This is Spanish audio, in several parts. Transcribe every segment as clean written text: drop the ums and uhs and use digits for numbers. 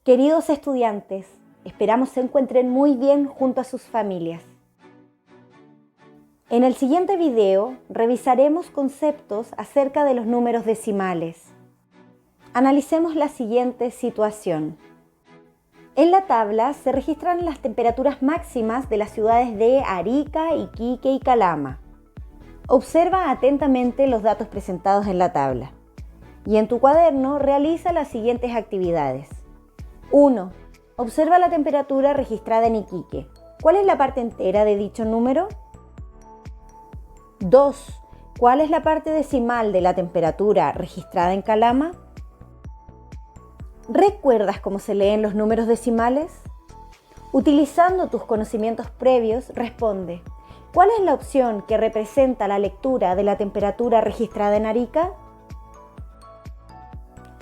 Queridos estudiantes, esperamos se encuentren muy bien junto a sus familias. En el siguiente video revisaremos conceptos acerca de los números decimales. Analicemos la siguiente situación. En la tabla se registran las temperaturas máximas de las ciudades de Arica, Iquique y Calama. Observa atentamente los datos presentados en la tabla y en tu cuaderno realiza las siguientes actividades. 1. Observa la temperatura registrada en Iquique. ¿Cuál es la parte entera de dicho número? 2. ¿Cuál es la parte decimal de la temperatura registrada en Calama? ¿Recuerdas cómo se leen los números decimales? Utilizando tus conocimientos previos, responde: ¿cuál es la opción que representa la lectura de la temperatura registrada en Arica?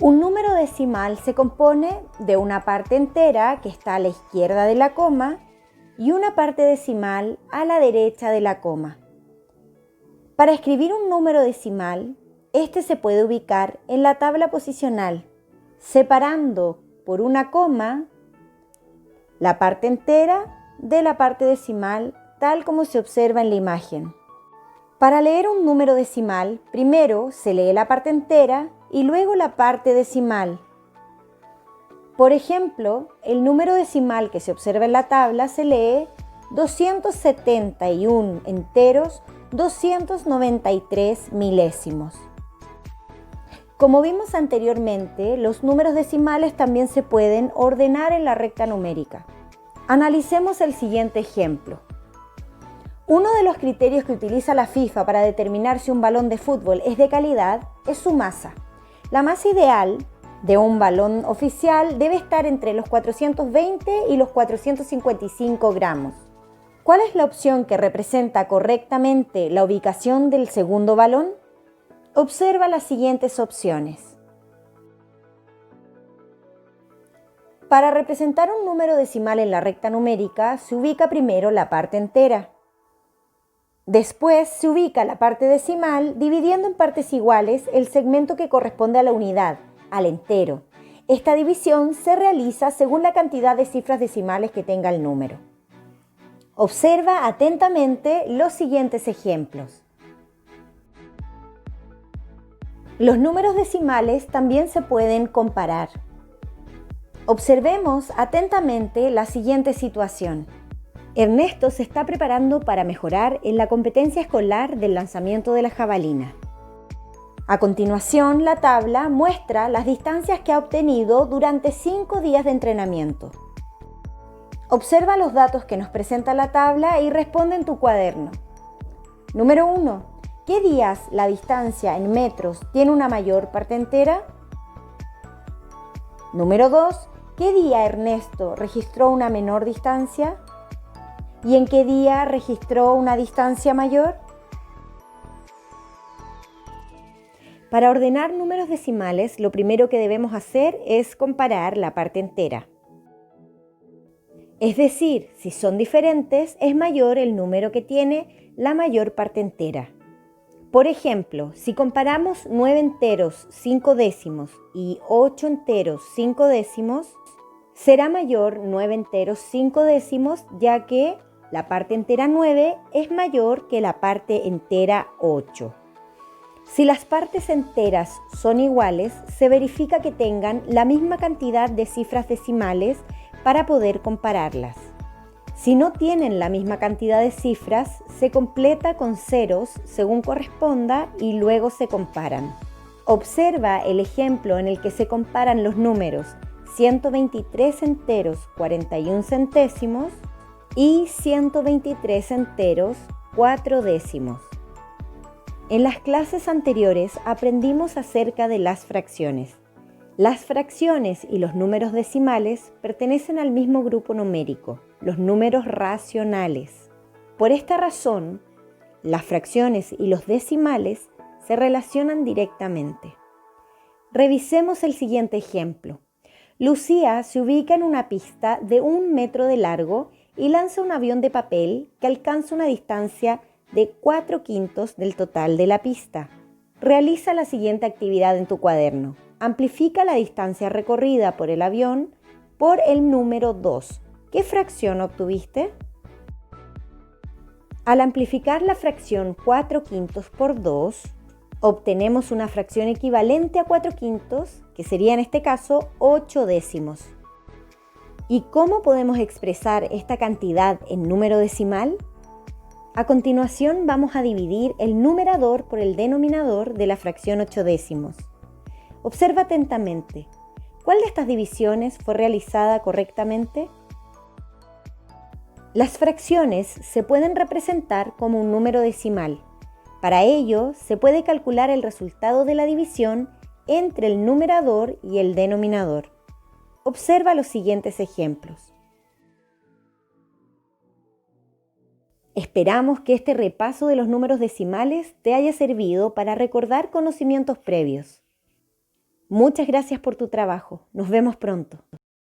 Un número decimal se compone de una parte entera que está a la izquierda de la coma y una parte decimal a la derecha de la coma. Para escribir un número decimal, este se puede ubicar en la tabla posicional, separando por una coma la parte entera de la parte decimal, tal como se observa en la imagen. Para leer un número decimal, primero se lee la parte entera y luego la parte decimal. Por ejemplo, el número decimal que se observa en la tabla se lee 271 enteros 293 milésimos. Como vimos anteriormente, los números decimales también se pueden ordenar en la recta numérica. Analicemos el siguiente ejemplo. Uno de los criterios que utiliza la FIFA para determinar si un balón de fútbol es de calidad es su masa. La masa ideal de un balón oficial debe estar entre los 420 y los 455 gramos. ¿Cuál es la opción que representa correctamente la ubicación del segundo balón? Observa las siguientes opciones. Para representar un número decimal en la recta numérica, se ubica primero la parte entera. Después se ubica la parte decimal dividiendo en partes iguales el segmento que corresponde a la unidad, al entero. Esta división se realiza según la cantidad de cifras decimales que tenga el número. Observa atentamente los siguientes ejemplos. Los números decimales también se pueden comparar. Observemos atentamente la siguiente situación. Ernesto se está preparando para mejorar en la competencia escolar del lanzamiento de la jabalina. A continuación, la tabla muestra las distancias que ha obtenido durante 5 días de entrenamiento. Observa los datos que nos presenta la tabla y responde en tu cuaderno. Número 1. ¿Qué días la distancia en metros tiene una mayor parte entera? Número 2. ¿Qué día Ernesto registró una menor distancia? ¿Y en qué día registró una distancia mayor? Para ordenar números decimales, lo primero que debemos hacer es comparar la parte entera. Es decir, si son diferentes, es mayor el número que tiene la mayor parte entera. Por ejemplo, si comparamos 9 enteros 5 décimos y 8 enteros 5 décimos, será mayor 9 enteros 5 décimos, ya que la parte entera 9 es mayor que la parte entera 8. Si las partes enteras son iguales, se verifica que tengan la misma cantidad de cifras decimales para poder compararlas. Si no tienen la misma cantidad de cifras, se completa con ceros según corresponda y luego se comparan. Observa el ejemplo en el que se comparan los números 123 enteros 41 centésimos y 123 enteros 4 décimos. En las clases anteriores aprendimos acerca de las fracciones. Las fracciones y los números decimales pertenecen al mismo grupo numérico, los números racionales. Por esta razón, las fracciones y los decimales se relacionan directamente. Revisemos el siguiente ejemplo. Lucía se ubica en una pista de 1 metro de largo y lanza un avión de papel que alcanza una distancia de 4/5 del total de la pista. Realiza la siguiente actividad en tu cuaderno. Amplifica la distancia recorrida por el avión por el número 2. ¿Qué fracción obtuviste? Al amplificar la fracción 4/5 por 2, obtenemos una fracción equivalente a 4/5, que sería en este caso 8 décimos. ¿Y cómo podemos expresar esta cantidad en número decimal? A continuación vamos a dividir el numerador por el denominador de la fracción 8 décimos. Observa atentamente. ¿Cuál de estas divisiones fue realizada correctamente? Las fracciones se pueden representar como un número decimal. Para ello, se puede calcular el resultado de la división entre el numerador y el denominador. Observa los siguientes ejemplos. Esperamos que este repaso de los números decimales te haya servido para recordar conocimientos previos. Muchas gracias por tu trabajo. Nos vemos pronto.